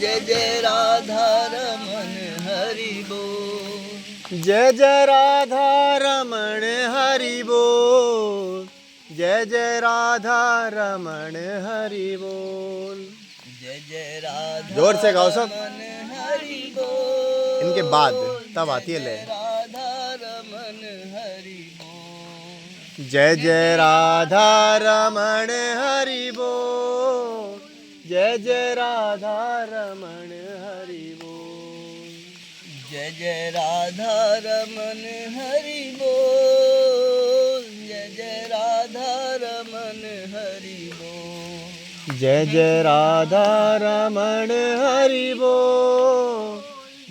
जय जय राधा रमन हरि बोल। जय जय राधा रमण हरि बोल। जय जय राधा रमण हरि बोल। जय जय राधा जोर से गाओ सब। रमन हरि बोल। इनके बाद तब आती है लय। राधा रमन हरि बोल। जय जय राधा रमण हरि बोल। जय जय राधा रमण हरि बोल। जय जय राधा रमन हरि बोल। जय जय राधा रमन हरि बोल। जय जय राधा रमण हरि बोल।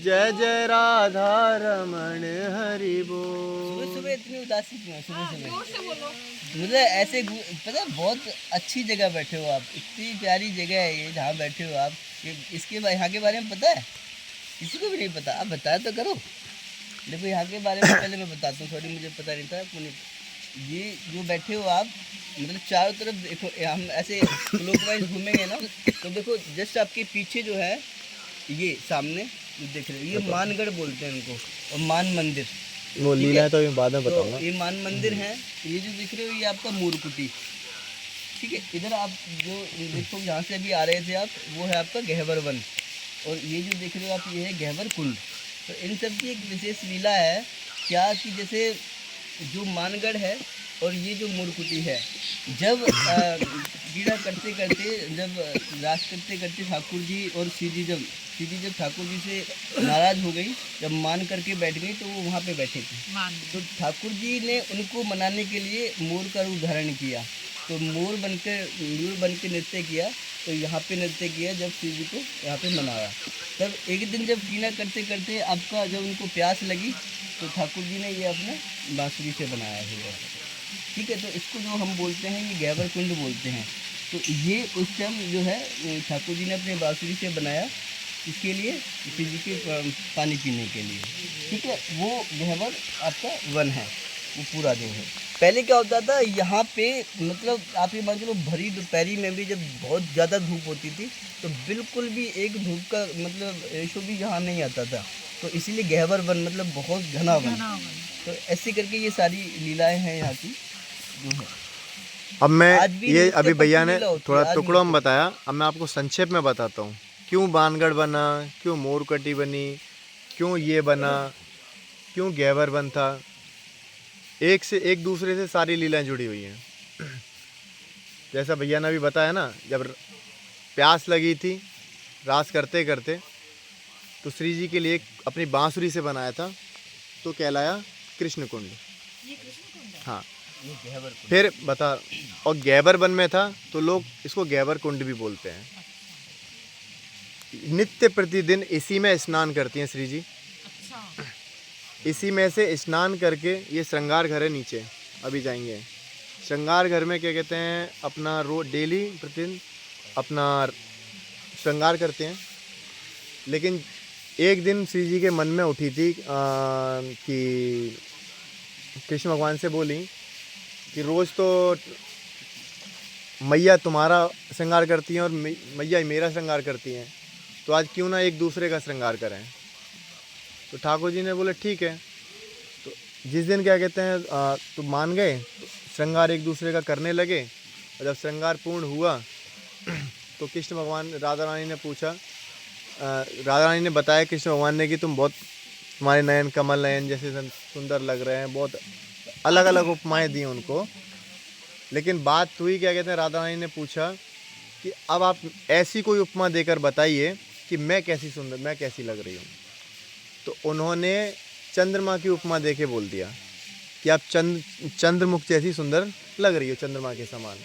जय जय राधा रमण हरि बोल। सुबह सुबह इतनी उदासी क्यों है? सुबह सुबह मुझे ऐसे पता है, बहुत अच्छी जगह बैठे हो आप, इतनी प्यारी जगह है ये जहाँ बैठे हो आप। इसके यहाँ के बारे में पता है? किसी को भी नहीं पता, आप बताया तो करो। देखो यहाँ के बारे में पहले मैं बताता हूँ, सॉरी मुझे पता नहीं था। ये जो बैठे हो आप, मतलब चारों तरफ देखो, हम ऐसे क्लॉकवाइज घूमेंगे ना तो देखो जस्ट आपके पीछे जो है ये सामने जो देख रहे हो, ये मानगढ़ बोलते हैं इनको, और मान मंदिर। वो लीला है तो मैं बाद में बताऊंगा। तो ये मान मंदिर है, ये जो दिख रहे हो ये आपका मूरकुटी, ठीक है। इधर आप जो देखो जहाँ से अभी आ रहे थे आप, वो है आपका गहवर वन, और ये जो देख रहे हो आप ये है गहवर कुंड। तो इन सब की एक विशेष लीला है क्या कि जैसे जो मानगढ़ है और ये जो मूरकुटी है, जब क्रीड़ा करते करते, जब रास करते करते ठाकुर जी और सीधी जब ठाकुर जी से नाराज़ हो गई, जब मान करके बैठ गई, तो वो वहाँ पे बैठे थे। तो ठाकुर जी ने उनको मनाने के लिए मोर का रूप धारण किया। तो मोर बन के नृत्य किया, तो यहाँ पे नृत्य किया जब शिव जी को यहाँ पे मनाया। तब एक दिन जब कीना करते करते आपका जब उनको प्यास लगी, तो ठाकुर जी ने ये अपने बांसुरी से बनाया हुआ है, ठीक है। तो इसको जो हम बोलते हैं ये गहवर कुंड बोलते हैं। तो ये उस टाइम जो है ठाकुर जी ने अपने बांसुरी से बनाया, इसके लिए शिव जी के पानी पीने के लिए, ठीक है। वो गहवर आपका वन है, वो पूरा जो है। पहले क्या होता था यहाँ पे, मतलब आप ये मान लो भरी दोपहरी में भी जब बहुत ज़्यादा धूप होती थी, तो बिल्कुल भी एक धूप का मतलब रेशो भी यहाँ नहीं आता था। तो इसीलिए गहवर वन मतलब बहुत घना वन। तो ऐसे करके ये सारी लीलाएं हैं यहाँ की जो है। अब मैं आज भी ये नृत्य अभी पट्टी भैया ने लीला होती है, थोड़ा आज टुकड़ों में नृत्य। बताया, अब मैं आपको संक्षेप में बताता हूँ क्यों बानगढ़ बना, क्यों मोरकटी बनी, क्यों ये बना, क्यों गहवर बन था। एक से एक दूसरे से सारी लीलाएं जुड़ी हुई हैं। जैसा भैया ने अभी बताया ना, जब प्यास लगी थी रास करते करते, तो श्री जी के लिए अपनी बांसुरी से बनाया था, तो कहलाया कृष्ण कुंड। हाँ, ये गहवर कुंड। फिर बता, और गहवर वन में था तो लोग इसको गहवर कुंड भी बोलते हैं। नित्य प्रतिदिन इसी में स्नान करती हैं श्री जी। इसी में से स्नान करके, ये श्रृंगार घर है नीचे, अभी जाएंगे। श्रृंगार घर में क्या कहते हैं, अपना डेली प्रतिदिन अपना श्रृंगार करते हैं। लेकिन एक दिन श्री जी के मन में उठी थी कि कृष्ण भगवान से बोली कि रोज़ तो मैया तुम्हारा श्रृंगार करती हैं और मैया मेरा श्रृंगार करती हैं, तो आज क्यों ना एक दूसरे का श्रृंगार करें। तो ठाकुर जी ने बोले ठीक है। तो जिस दिन क्या कहते हैं तो मान गए, तो श्रृंगार एक दूसरे का करने लगे। और जब श्रृंगार पूर्ण हुआ तो कृष्ण भगवान, राधा रानी ने पूछा, राधा रानी ने बताया कृष्ण भगवान ने कि तुम्हारे नयन कमल नयन जैसे सुंदर लग रहे हैं। बहुत अलग अलग उपमाएं दी उनको। लेकिन बात हुई क्या कहते हैं, राधा रानी ने पूछा कि अब आप ऐसी कोई उपमा देकर बताइए कि मैं कैसी सुंदर, मैं कैसी लग रही हूँ। तो उन्होंने चंद्रमा की उपमा देके बोल दिया कि आप चंद्रमुख जैसी सुंदर लग रही हो, चंद्रमा के समान।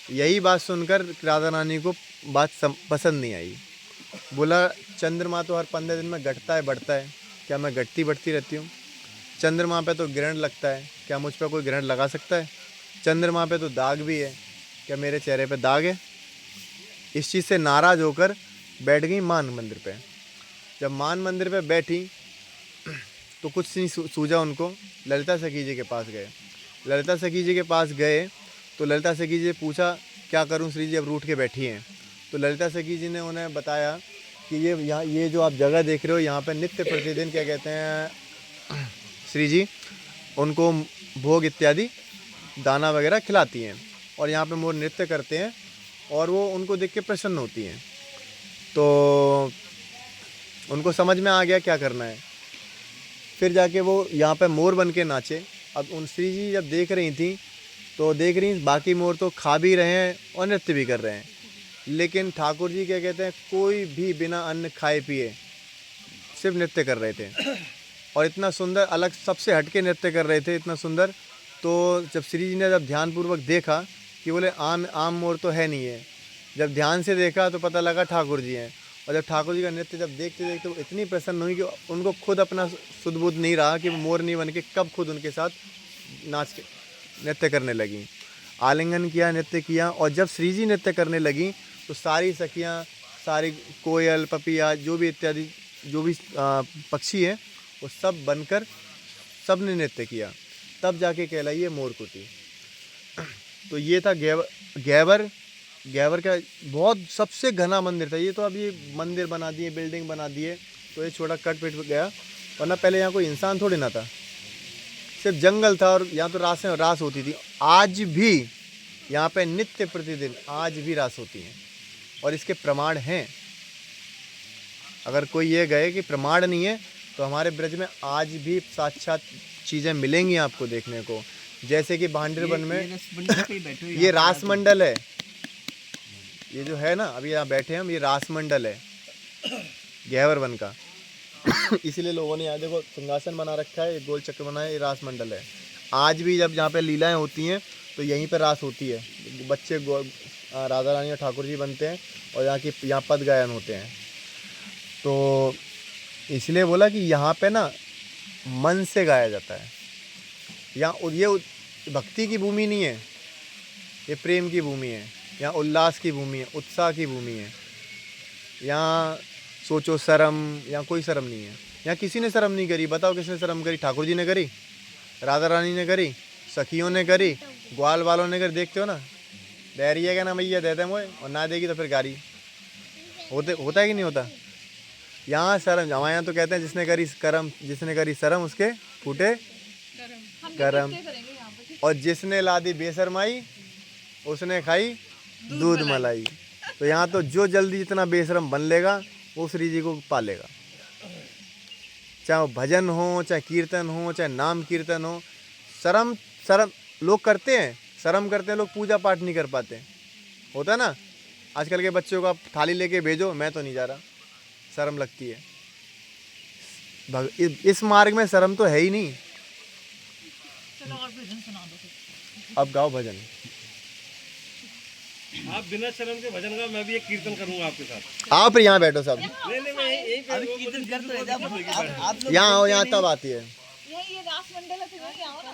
यही बात सुनकर राधा रानी को बात पसंद नहीं आई। बोला चंद्रमा तो हर 15 दिन में घटता है बढ़ता है, क्या मैं घटती बढ़ती रहती हूँ? चंद्रमा पे तो ग्रहण लगता है, क्या मुझ पर कोई ग्रहण लगा सकता है? चंद्रमा पे तो दाग भी है, क्या मेरे चेहरे पे दाग है? इस चीज़ से नाराज़ होकर बैठ गई मान मंदिर पे। जब मान मंदिर पे बैठी तो कुछ नहीं सूझा उनको। ललिता सखी जी के पास गए। ललिता सखी जी के पास गए तो ललिता सखी जी ने पूछा क्या करूं श्री जी, अब रूठ के बैठी हैं। तो ललिता सखी जी ने उन्हें बताया कि ये जो आप जगह देख रहे हो, यहाँ पे नित्य प्रतिदिन क्या कहते हैं श्री जी उनको भोग इत्यादि दाना वगैरह खिलाती हैं, और यहाँ पे मोर नृत्य करते हैं और वो उनको देख के प्रसन्न होती हैं। तो उनको समझ में आ गया क्या करना है, फिर जाके वो यहाँ पे मोर बन के नाचे। अब उन श्री जी जब देख रही थी तो देख रही बाकी मोर तो खा भी रहे हैं और नृत्य भी कर रहे हैं, लेकिन ठाकुर जी क्या कहते हैं कोई भी बिना अन्न खाए पिए सिर्फ नृत्य कर रहे थे, और इतना सुंदर अलग सबसे हटके नृत्य कर रहे थे, इतना सुंदर। तो जब श्री जी ने जब ध्यानपूर्वक देखा कि बोले आम मोर तो है नहीं है, जब ध्यान से देखा तो पता लगा ठाकुर जी हैं। और जब ठाकुर जी का नृत्य जब देखते देखते वो इतनी प्रसन्न हुई कि उनको खुद अपना सुध-बुध नहीं रहा कि वो मोर नहीं बन के कब खुद उनके साथ नाच के नृत्य करने लगी। आलिंगन किया, नृत्य किया, और जब श्री जी नृत्य करने लगी तो सारी सखियाँ, सारी कोयल, पपिया, जो भी इत्यादि जो भी पक्षी हैं वो सब बनकर सब ने नृत्य किया, तब जाके कहलाई है मोरकुटी। तो ये था गैवर का बहुत सबसे घना मंदिर था ये। तो अब ये मंदिर बना दिए, बिल्डिंग बना दिए, तो ये छोटा कट पिट गया, वरना पहले यहाँ कोई इंसान थोड़ी ना था, सिर्फ जंगल था और यहाँ तो रास होती थी। आज भी यहाँ पे नित्य प्रतिदिन आज भी रास होती हैं, और इसके प्रमाण हैं। अगर कोई ये गए कि प्रमाण नहीं है तो हमारे ब्रज में आज भी साक्षात चीज़ें मिलेंगी आपको देखने को, जैसे कि भांडरबन में ये रास मंडल है, ये जो है ना अभी यहाँ बैठे हम, ये रास मंडल है गहवर वन का। इसीलिए लोगों ने यहाँ देखो सिंहासन बना रखा है, गोल चक्र बना है, ये रास मंडल है। आज भी जब यहाँ पे लीलाएं होती हैं तो यहीं पे रास होती है, बच्चे राधा रानी और ठाकुर जी बनते हैं और यहाँ पद गायन होते हैं। तो इसलिए बोला कि यहाँ पे ना मन से गाया जाता है। यहाँ ये भक्ति की भूमि नहीं है, ये प्रेम की भूमि है, यहाँ उल्लास की भूमि है, उत्साह की भूमि है। यहाँ सोचो शर्म, यहाँ कोई शर्म नहीं है, यहाँ किसी ने शर्म नहीं करी। बताओ किसने शर्म करी? ठाकुर जी ने करी, राधा रानी ने करी, सखियों ने करी, ग्वाल वालों ने करी। देखते हो ना, दे रही है क्या ना भैया, दे दे मुझे, और ना देगी तो फिर गारी। होता है कि नहीं होता? यहाँ शर्म, हमारे यहाँ तो कहते हैं जिसने करी करम, जिसने करी शर्म उसके फूटे करम, और जिसने ला दी बेशरमाई उसने खाई दूध मलाई। तो यहाँ तो जो जल्दी जितना बेशरम बन लेगा वो श्री जी को पालेगा। चाहे वो भजन हो, चाहे कीर्तन हो, चाहे नाम कीर्तन हो। शर्म लोग करते हैं, शर्म करते हैं लोग, पूजा पाठ नहीं कर पाते। होता है ना, आजकल के बच्चों को आप थाली लेके भेजो, मैं तो नहीं जा रहा, शर्म लगती है। इस मार्ग में शर्म तो है ही नहीं। चलो और भजन सुना दो। अब गाओ भजन। आप बिना शर्म के भजन गाओ, मैं भी एक कीर्तन करूंगा आपके साथ। आप यहाँ बैठो सब, नहीं मैं यही पे अभी कीर्तन कर तो आप लोग यहाँ आओ, यहाँ तब आती है। ये रास मंडल है, तो यहीं आओ ना।